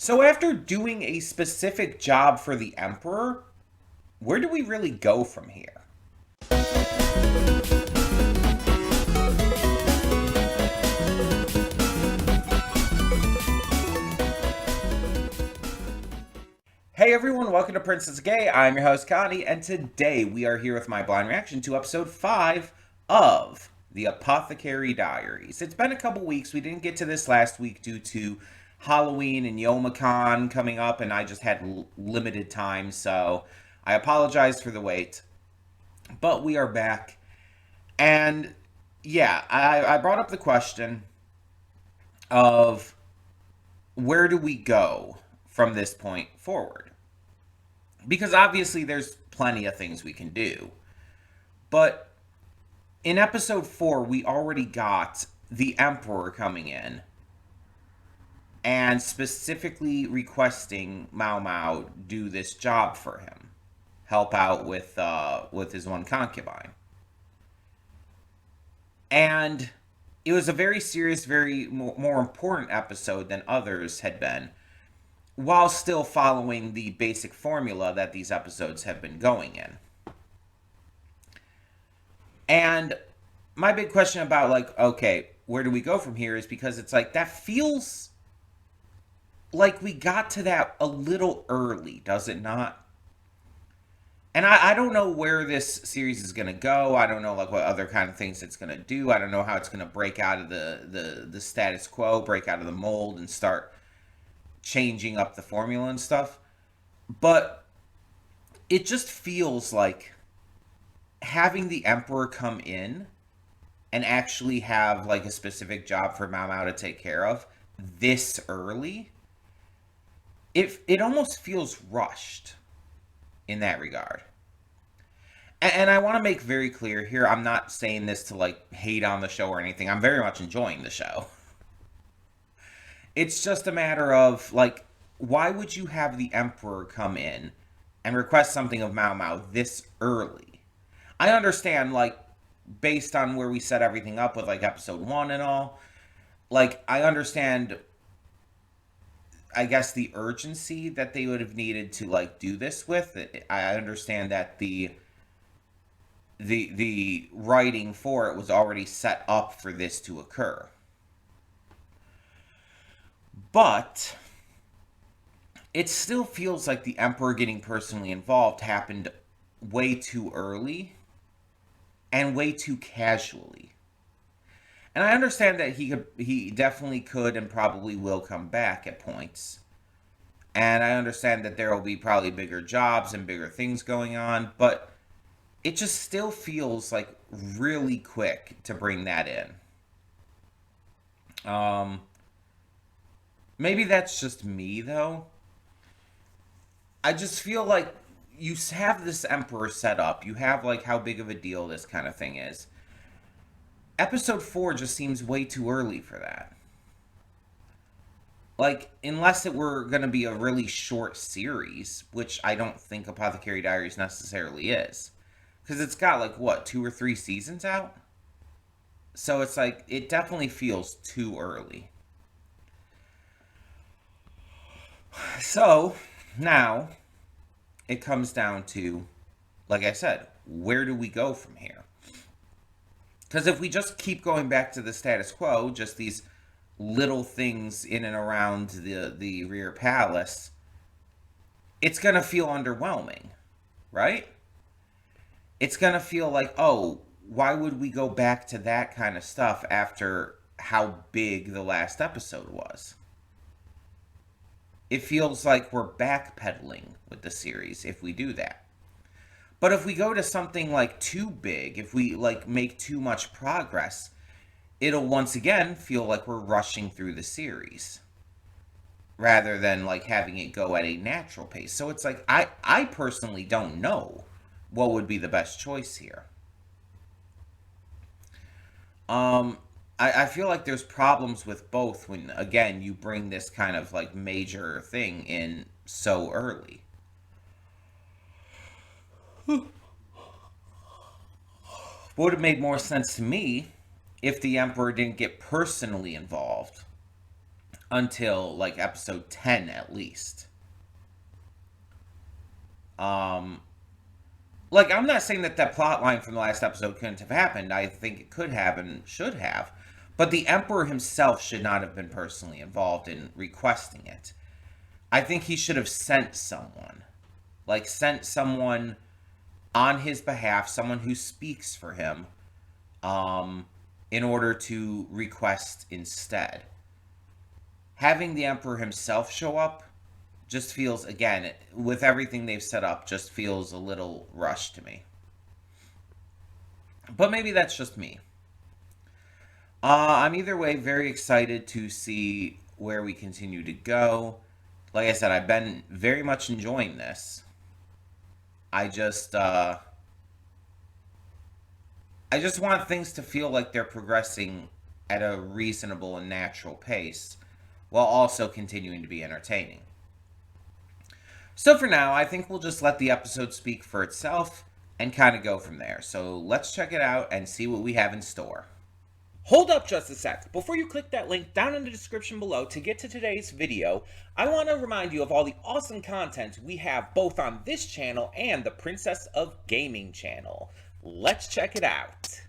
So after doing a specific job for the Emperor, where do we really go from here? Hey everyone, welcome to Princess Gay. I'm your host Connie, and today we are here with my blind reaction to episode 5 of the Apothecary Diaries. It's been a couple weeks. We didn't get to this last week due to Halloween and YomaCon coming up, and I just had limited time, so I apologize for the wait. But we are back, and yeah, I brought up the question of where do we go from this point forward? Because obviously there's plenty of things we can do. But in episode 4, we already got the Emperor coming in and specifically requesting Mao Mao do this job for him, help out with his one concubine. And it was a very serious, very more important episode than others had been, while still following the basic formula that these episodes have been going in. And my big question about, like, okay, where do we go from here is because it's like, that feels like we got to that a little early, does it not? And I don't know where this series is going to go. I don't know, like, what other kind of things it's going to do. I don't know how it's going to break out of the status quo, break out of the mold, and start changing up the formula and stuff. But it just feels like having the Emperor come in and actually have, like, a specific job for Mao Mao to take care of this early, it almost feels rushed in that regard. And I want to make very clear here, I'm not saying this to, like, hate on the show or anything. I'm very much enjoying the show. It's just a matter of, like, why would you have the Emperor come in and request something of Mao Mao this early? I understand, like, based on where we set everything up with, like, episode 1 and all, like, I understand, I guess, the urgency that they would have needed to, like, do this with. I understand that the writing for it was already set up for this to occur. But it still feels like the Emperor getting personally involved happened way too early and way too casually. And I understand that he definitely could and probably will come back at points. And I understand that there will be probably bigger jobs and bigger things going on, but it just still feels like really quick to bring that in. Maybe that's just me, though. I just feel like you have this Emperor set up. You have, like, how big of a deal this kind of thing is. Episode 4 just seems way too early for that. Like, unless it were going to be a really short series, which I don't think Apothecary Diaries necessarily is. Because it's got, like, what, 2 or 3 seasons out? So it's like, it definitely feels too early. So, now, it comes down to, like I said, where do we go from here? Because if we just keep going back to the status quo, just these little things in and around the rear palace, it's going to feel underwhelming, right? It's going to feel like, oh, why would we go back to that kind of stuff after how big the last episode was? It feels like we're backpedaling with the series if we do that. But if we go to something, like, too big, if we, like, make too much progress, it'll once again feel like we're rushing through the series rather than, like, having it go at a natural pace. So it's like, I personally don't know what would be the best choice here. I feel like there's problems with both when, again, you bring this kind of, like, major thing in so early. Would have made more sense to me if the Emperor didn't get personally involved. until like episode 10 at least. Like, I'm not saying that plot line from the last episode couldn't have happened. I think it could have and should have. But the Emperor himself should not have been personally involved in requesting it. I think he should have sent someone. Like, sent someone on his behalf, someone who speaks for him, in order to request instead. Having the Emperor himself show up just feels, again, with everything they've set up, just feels a little rushed to me. But maybe that's just me. I'm either way very excited to see where we continue to go. Like I said, I've been very much enjoying this. I just want things to feel like they're progressing at a reasonable and natural pace, while also continuing to be entertaining. So for now, I think we'll just let the episode speak for itself and kind of go from there. So let's check it out and see what we have in store. Hold up just a sec. Before you click that link down in the description below to get to today's video, I want to remind you of all the awesome content we have both on this channel and the Princess of Gaming channel. Let's check it out.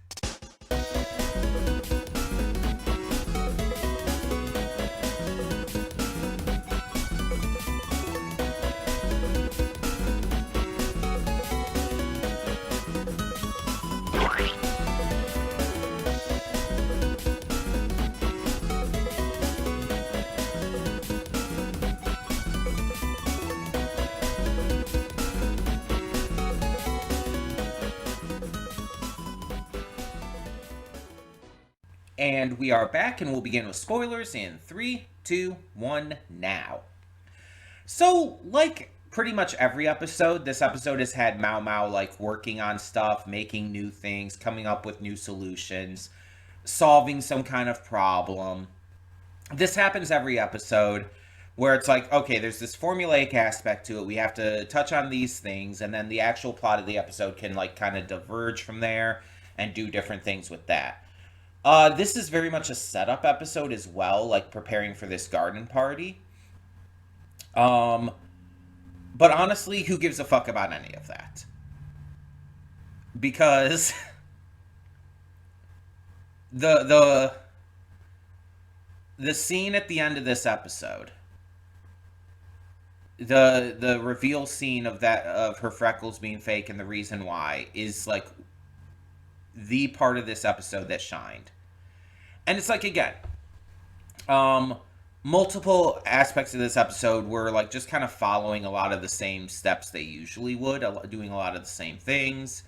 And we are back, and we'll begin with spoilers in 3, 2, 1, now. So, like pretty much every episode, this episode has had Mao Mao, like, working on stuff, making new things, coming up with new solutions, solving some kind of problem. This happens every episode, where it's like, okay, there's this formulaic aspect to it, we have to touch on these things, and then the actual plot of the episode can, like, kind of diverge from there, and do different things with that. This is very much a setup episode as well, like preparing for this garden party. But honestly, who gives a fuck about any of that? Because the scene at the end of this episode, the reveal scene of her freckles being fake and the reason why, is like the part of this episode that shined. And it's like, again, multiple aspects of this episode were like just kind of following a lot of the same steps they usually would, doing a lot of the same things,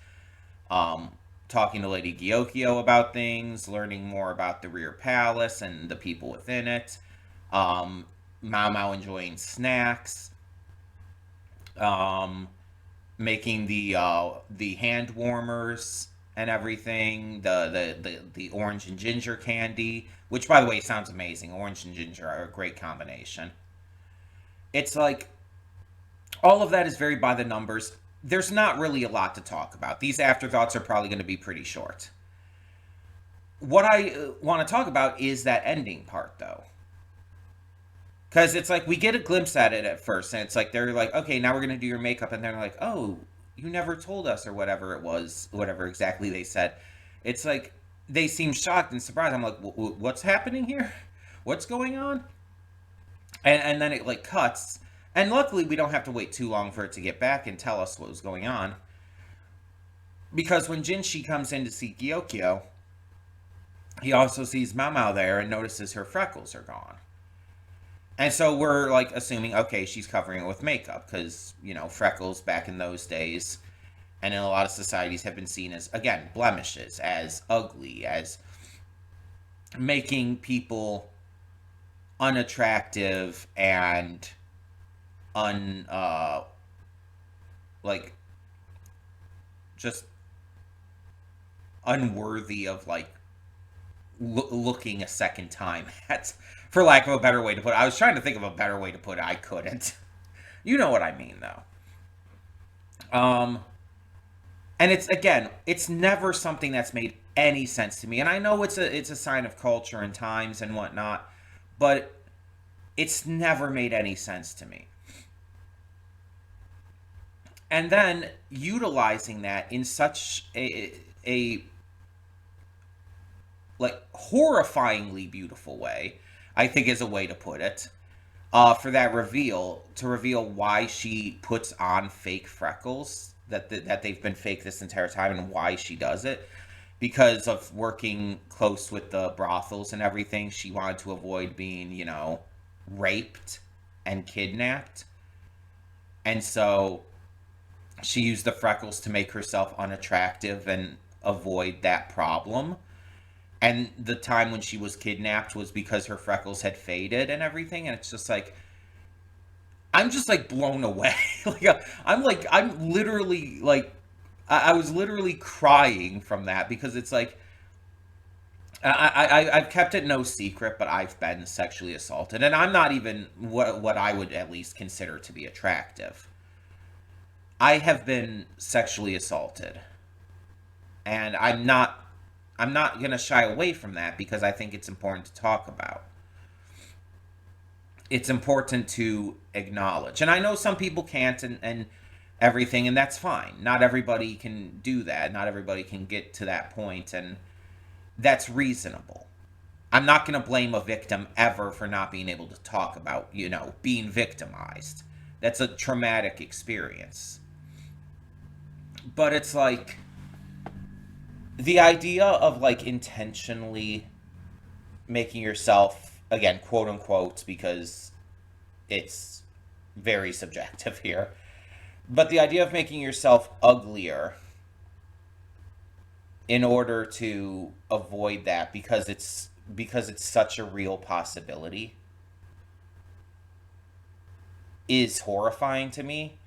talking to Lady Gyokyo about things, learning more about the rear palace and the people within it, Mao Mao enjoying snacks, making the hand warmers and everything, the orange and ginger candy, which, by the way, sounds amazing. Orange and ginger are a great combination. It's like, all of that is very by the numbers. There's not really a lot to talk about. These afterthoughts are probably going to be pretty short. What I want to talk about is that ending part, though. Because it's like, we get a glimpse at it at first, and it's like, they're like, okay, now we're going to do your makeup, and they're like, oh, you never told us, or whatever it was, whatever exactly they said. It's like, they seem shocked and surprised. I'm like, what's happening here? What's going on? And then it, like, cuts. And luckily, we don't have to wait too long for it to get back and tell us what was going on. Because when Jinshi comes in to see Gyokyo, he also sees Mao Mao there and notices her freckles are gone. And so we're, like, assuming, okay, she's covering it with makeup, because, you know, freckles back in those days, and in a lot of societies, have been seen as, again, blemishes, as ugly, as making people unattractive and just unworthy of, like, looking a second time at, for lack of a better way to put it. I was trying to think of a better way to put it. I couldn't. You know what I mean, though. And it's, again, it's never something that's made any sense to me. And I know it's a sign of culture and times and whatnot, but It's never made any sense to me. And then utilizing that in such a like horrifyingly beautiful way, I think is a way to put it. For that reveal, to reveal why she puts on fake freckles, that they've been fake this entire time, and why she does it, because of working close with the brothels and everything. She wanted to avoid being, raped and kidnapped, and so she used the freckles to make herself unattractive and avoid that problem. And the time when she was kidnapped was because her freckles had faded and everything. And it's just like, I'm just like blown away. I'm literally like, I was literally crying from that, because it's like, I've kept it no secret, but I've been sexually assaulted, and I'm not even what I would at least consider to be attractive. I have been sexually assaulted, and I'm not going to shy away from that, because I think it's important to talk about. It's important to acknowledge. And I know some people can't, and everything, and that's fine. Not everybody can do that. Not everybody can get to that point, and that's reasonable. I'm not going to blame a victim ever for not being able to talk about, being victimized. That's a traumatic experience. But it's like, the idea of like intentionally making yourself, again, quote unquote, because it's very subjective here, but the idea of making yourself uglier in order to avoid that, because it's such a real possibility, is horrifying to me.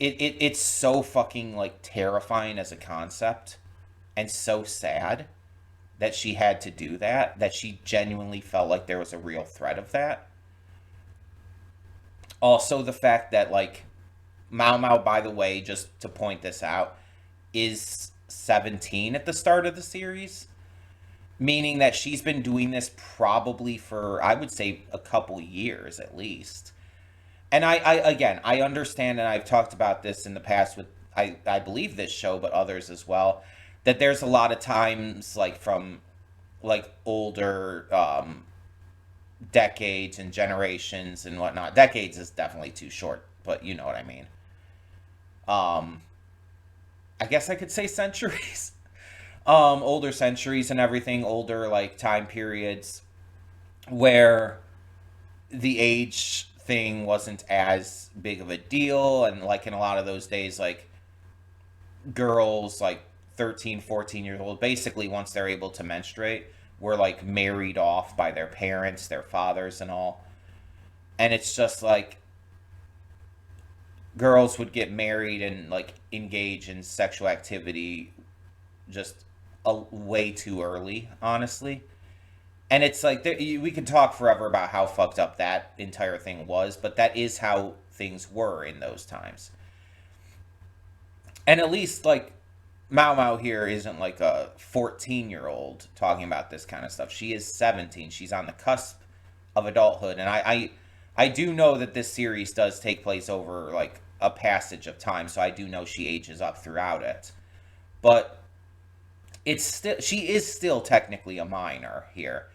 It's so fucking like terrifying as a concept, and so sad that she had to do that she genuinely felt like there was a real threat of that. Also, the fact that, like, Mao Mao, by the way, just to point this out, is 17 at the start of the series, meaning that she's been doing this probably for, I would say, a couple years at least. And I understand, and I've talked about this in the past with, I believe this show, but others as well, that there's a lot of times, like, from like older decades and generations and whatnot. Decades is definitely too short, but you know what I mean. I guess I could say centuries. Older centuries and everything, older like time periods where the age thing wasn't as big of a deal, and like in a lot of those days, like girls like 13, 14 years old, basically once they're able to menstruate, were like married off by their parents, their fathers and all. And it's just like, girls would get married and like engage in sexual activity just way too early, honestly. And it's like, we could talk forever about how fucked up that entire thing was, but that is how things were in those times. And at least like Mao Mao here isn't like a 14-year-old talking about this kind of stuff. She is 17. She's on the cusp of adulthood. And I do know that this series does take place over like a passage of time, so I do know she ages up throughout it. But she is still technically a minor here.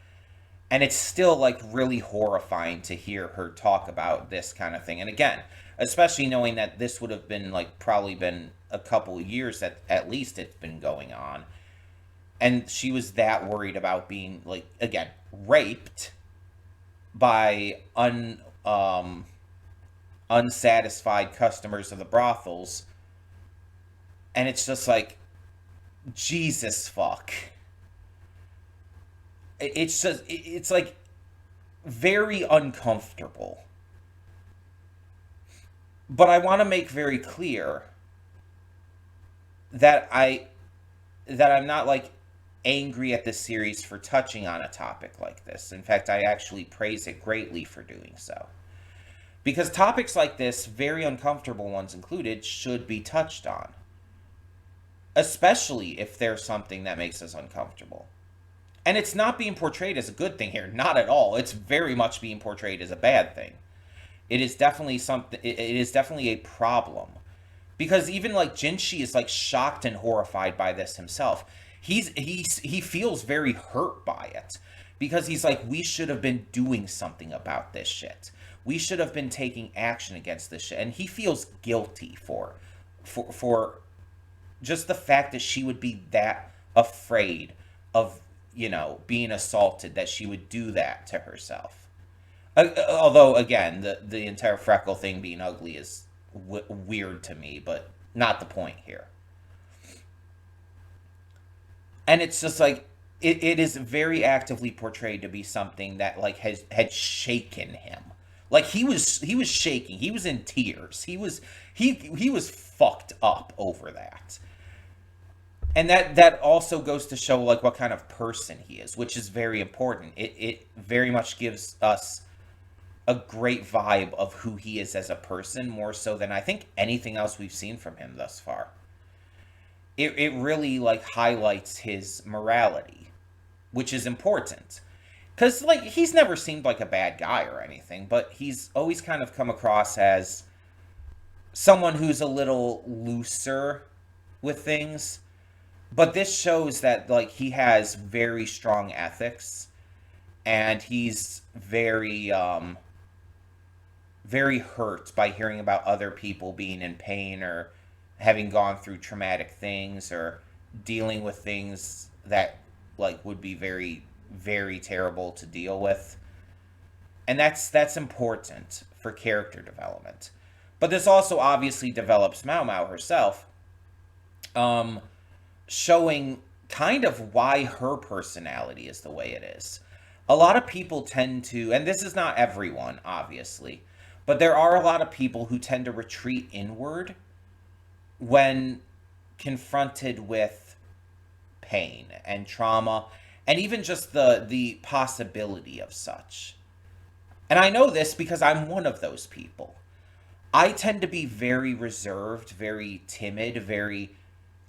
And it's still like really horrifying to hear her talk about this kind of thing. And again, especially knowing that this would have been like probably been a couple years that at least it's been going on. And she was that worried about being like, again, raped by unsatisfied customers of the brothels. And it's just like, Jesus fuck. It's like very uncomfortable. But I want to make very clear that I'm not like angry at this series for touching on a topic like this. In fact, I actually praise it greatly for doing so. Because topics like this, very uncomfortable ones included, should be touched on. Especially if there's something that makes us uncomfortable. And it's not being portrayed as a good thing here, not at all. It's very much being portrayed as a bad thing. It is definitely something. It is definitely a problem, because even like Jinshi is like shocked and horrified by this himself. He feels very hurt by it, because he's like, we should have been doing something about this shit. We should have been taking action against this shit, and he feels guilty for just the fact that she would be that afraid of, being assaulted, that she would do that to herself. Although, again, the entire freckle thing being ugly is weird to me, but not the point here. And it's just like, it is very actively portrayed to be something that like had shaken him. Like he was shaking. He was in tears. He was fucked up over that. And that also goes to show like what kind of person he is, which is very important. It very much gives us a great vibe of who he is as a person, more so than I think anything else we've seen from him thus far. It really like highlights his morality, which is important. Because like he's never seemed like a bad guy or anything, but he's always kind of come across as someone who's a little looser with things. But this shows that like he has very strong ethics, and he's very hurt by hearing about other people being in pain, or having gone through traumatic things, or dealing with things that like would be very, very terrible to deal with. And that's important for character development. But this also obviously develops Mao Mao herself, um, showing kind of why her personality is the way it is. A lot of people tend to, and this is not everyone, obviously, but there are a lot of people who tend to retreat inward when confronted with pain and trauma, and even just the possibility of such. And I know this because I'm one of those people. I tend to be very reserved, very timid, very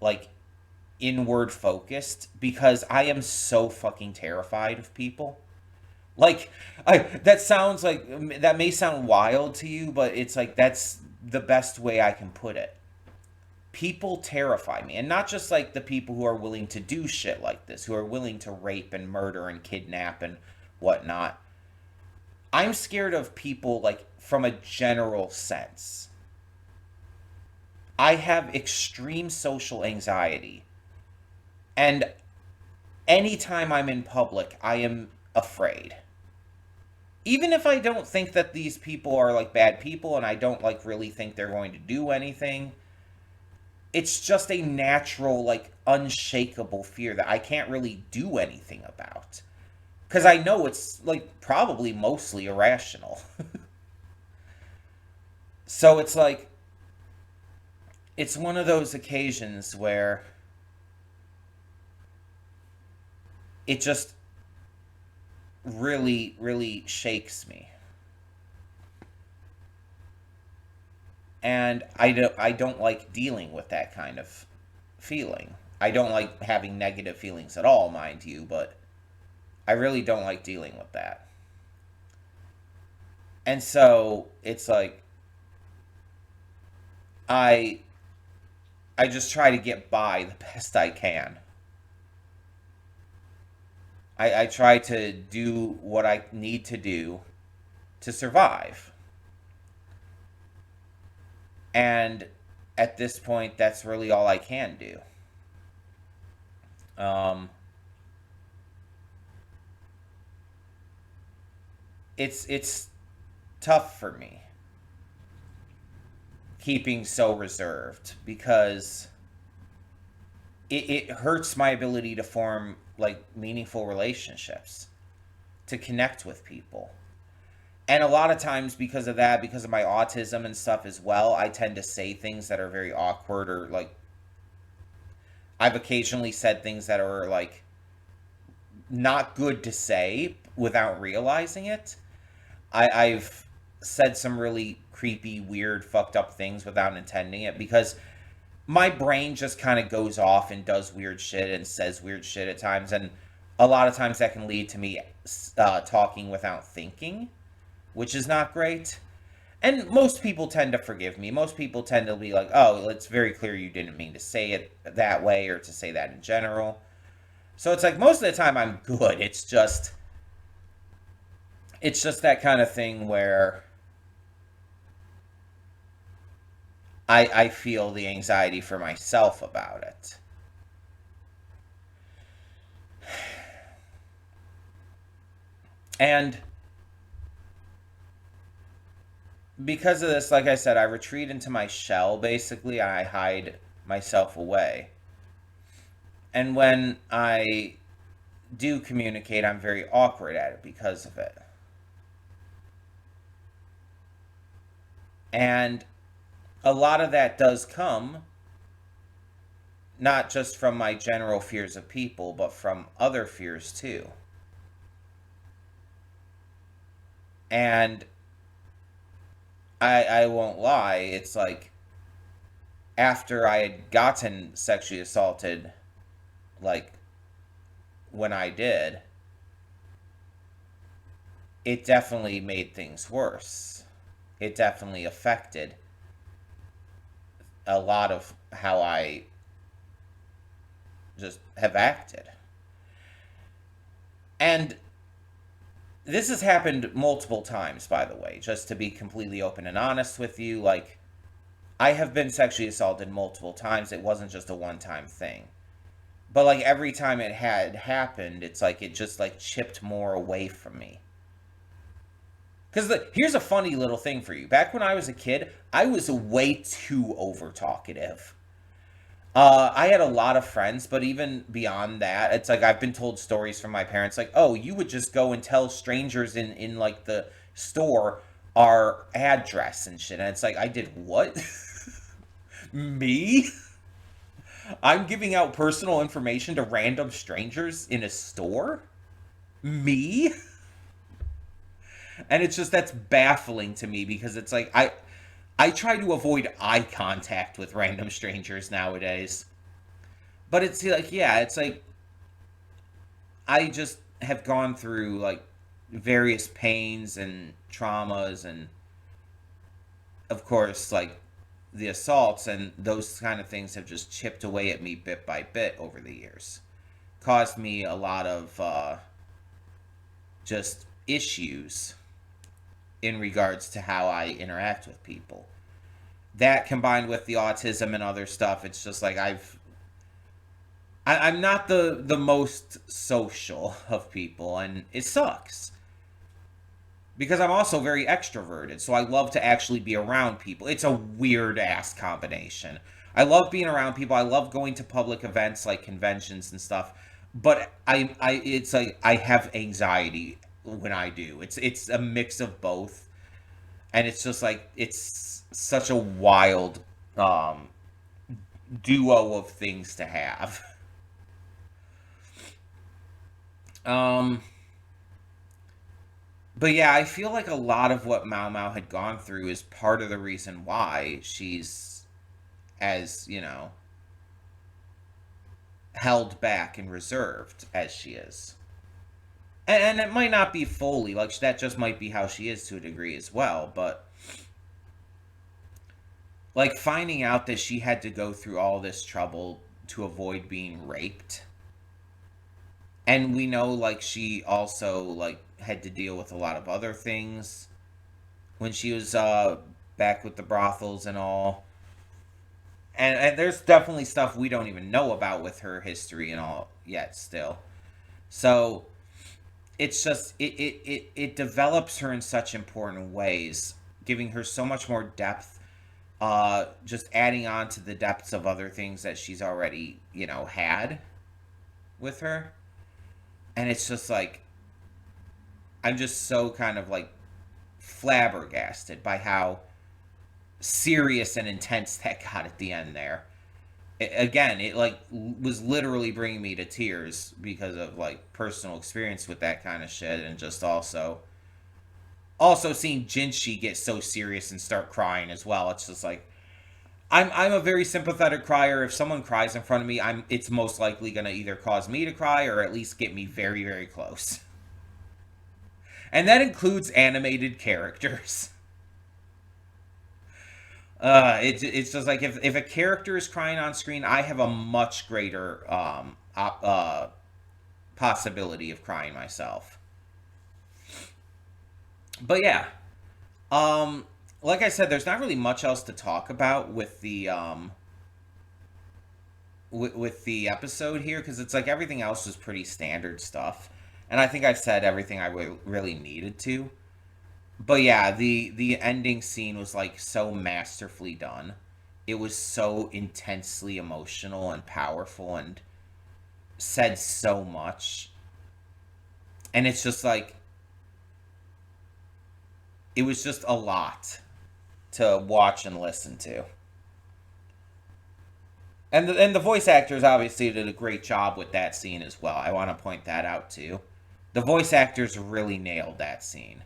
like inward focused, because I am so fucking terrified of people. Like, that sounds like, that may sound wild to you, but it's like that's the best way I can put it. People terrify me, and not just like the people who are willing to do shit like this, who are willing to rape and murder and kidnap and whatnot. I'm scared of people like from a general sense. I have extreme social anxiety, and anytime I'm in public, I am afraid. Even if I don't think that these people are like bad people, and I don't like really think they're going to do anything, it's just a natural, like, unshakable fear that I can't really do anything about. Because I know it's, like, probably mostly irrational. So it's like, it's one of those occasions where it just really, really shakes me. And I don't like dealing with that kind of feeling. I don't like having negative feelings at all, mind you, but I really don't like dealing with that. And so it's like I I just try to get by the best I can. I try to do what I need to do to survive. And at this point, that's really all I can do. Um, it's tough for me keeping so reserved, because it hurts my ability to form like meaningful relationships, to connect with people. And a lot of times, because of that, because of my autism and stuff as well, I tend to say things that are very awkward, or like I've occasionally said things that are like not good to say without realizing it. I've said some really creepy, weird, fucked up things without intending it, because my brain just kind of goes off and does weird shit and says weird shit at times. And a lot of times that can lead to me talking without thinking, which is not great. And most people tend to forgive me. Most people tend to be like, oh, it's very clear you didn't mean to say it that way or to say that in general. So it's like most of the time I'm good. It's just that kind of thing where I feel the anxiety for myself about it. And because of this, like I said, I retreat into my shell, basically. I hide myself away. And when I do communicate, I'm very awkward at it because of it. And a lot of that does come not just from my general fears of people, but from other fears too. And I won't lie, it's like after I had gotten sexually assaulted, like when I did, it definitely made things worse. It definitely affected a lot of how I just have acted. And this has happened multiple times, by the way, just to be completely open and honest with you. Like, I have been sexually assaulted multiple times. It wasn't just a one time thing. But, like, every time it had happened, it's like it just, like, chipped more away from me. Because here's a funny little thing for you. Back when I was a kid, I was way too over talkative. I had a lot of friends, but even beyond that, it's like I've been told stories from my parents, like, "Oh, you would just go and tell strangers in like the store our address and shit." And it's like, I did what? Me? I'm giving out personal information to random strangers in a store? Me? And it's just that's baffling to me because it's like I try to avoid eye contact with random strangers nowadays. But it's like, yeah, it's like I just have gone through like various pains and traumas and of course like the assaults and those kind of things have just chipped away at me bit by bit over the years. Caused me a lot of just issues in regards to how I interact with people. That combined with the autism and other stuff, it's just like I'm not the most social of people, and it sucks because I'm also very extroverted, so I love to actually be around people. It's a weird ass combination. I love being around people. I love going to public events like conventions and stuff, but it's like I have anxiety when I do. It's a mix of both, and it's just like it's such a wild um, duo of things to have. Um, but yeah, I feel like a lot of what Mau Mau had gone through is part of the reason why she's as, held back and reserved as she is. And it might not be fully, like, that just might be how she is to a degree as well, but, like, finding out that she had to go through all this trouble to avoid being raped. And we know, like, she also, like, had to deal with a lot of other things when she was back with the brothels and all. And there's definitely stuff we don't even know about with her history and all yet still. So it's just it develops her in such important ways, giving her so much more depth, just adding on to the depths of other things that she's already, had with her. And it's just like I'm just so kind of like flabbergasted by how serious and intense that got at the end there. Again, it like was literally bringing me to tears because of like personal experience with that kind of shit, and just also seeing Jinshi get so serious and start crying as well. It's just like I'm a very sympathetic crier. If someone cries in front of me, it's most likely gonna either cause me to cry or at least get me very, very close. And that includes animated characters. It's just like if a character is crying on screen, I have a much greater possibility of crying myself. But yeah, like I said, there's not really much else to talk about with the episode here because it's like everything else was pretty standard stuff, and I think I've said everything I really needed to. But yeah, the ending scene was like so masterfully done. It was so intensely emotional and powerful and said so much. And it's just like it was just a lot to watch and listen to. And the voice actors obviously did a great job with that scene as well. I want to point that out too. The voice actors really nailed that scene,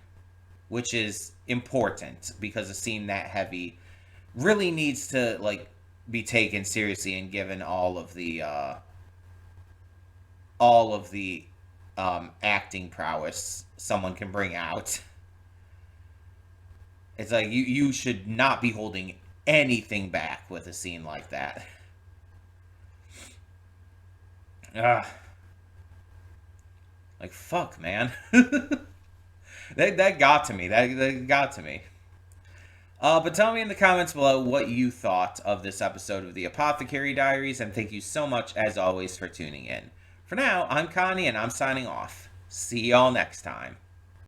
which is important because a scene that heavy really needs to like be taken seriously and given all of the acting prowess someone can bring out. It's like you should not be holding anything back with a scene like that. Ah, like fuck, man. That got to me. That got to me. But tell me in the comments below what you thought of this episode of the Apothecary Diaries, and thank you so much, as always, for tuning in. For now, I'm Connie, and I'm signing off. See y'all next time.